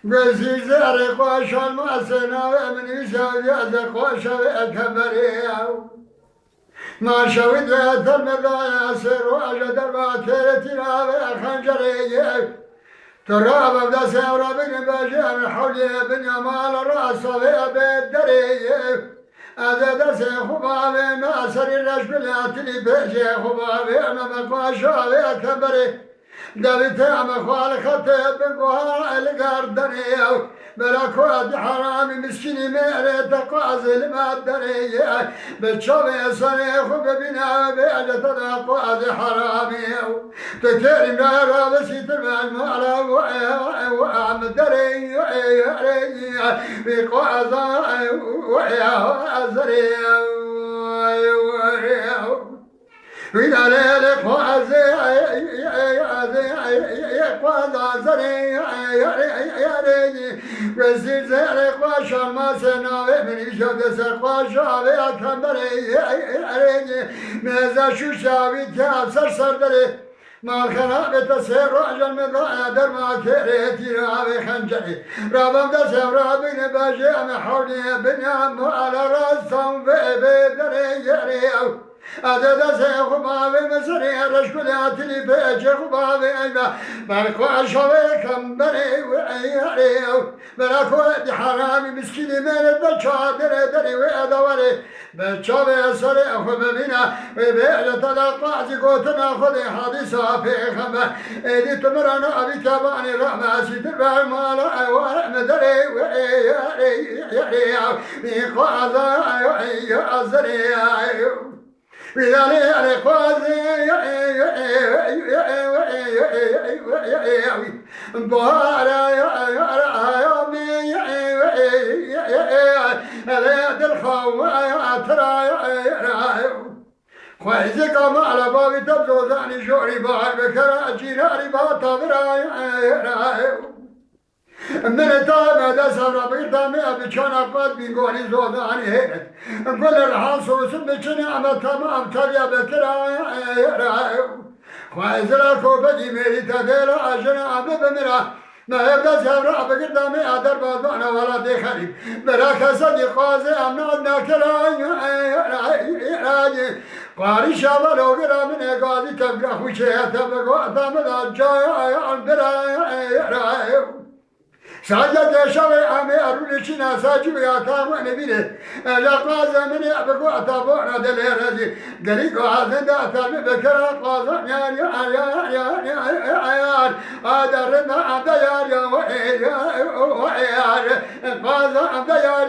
بزي زاري خوش المعسنا ومن يساوي هذا خوش أكبريه ما شويت المضايا سر وأجد الباكرتنا وخنجريه تراب بدا سيورا بن باجي من حولي بن يمال الرأس بالدريه أزاد سيخبا بما سر الرجبلاتني بيجي خبا بما مقاشا وكبريه دبيت مخال خطيب بقوها القردنية بلاكواد حرامي مسكيني ميري تقازل ما الدنية بتشوي صريخ ببنا بيجة تقاز حرامي تكرم نارا بسيط المال وعم دري بقوازا وعيا زريا وإذا ليلك وعزي يا ريني بزيد زيرك واشر ما سناوي من يشوف دسك واشر يا كمبري يا ريني ماذا شو شاوي تاب سر دري ما خرابة سير رجل من در ما كريتي رابي خنجري رابم دسم رابين باجي محولي بنيام على راسهم في دري يريو هذا سيخ بابي مسري رشكلاتني بيجي بابي أيما مالكو عشوي كمبري وعياريو مالكو حرامي مسكيني من البشادر دري وأدوري بشابي سري أخو ببينا وبيعجة تلقى زيقوتنا خذي حديثة في خمة إيدي تمرنا أبي كباني رحمة سيدر بالمالا ومدري وعياريو ميقو عزريو بيالي قوازي بوهارا يومي ليد الخوة ترى خويزك ما على بابي تبزو ثاني شوري بحر بكراجي ناري باطا براي من التام هذا سر بيتا مئة بشان أقوال بيقولي زوداني هيك كل الحاصل سمي نعمة تمام تبيا بكرا خوازلا كوبدي ميري تدير أجنا أبي بمرا ما يبدأ سبرا بقدر مئة درب ضانا ولا دخلي براك سدي قازي أمنا نكرا قاري شابا لو قرا من قاضي تبقى خوشيها تبقى تمدا جايا عن برا ساجد شوي أمي أرولشنا ساجو يا كامو نبيله لا قازم من يبقوا أتابعنا دليرزي قريقو عزند أتابع بكرا قازم يا أدرنا عبد يا وعيار قازم عبد يا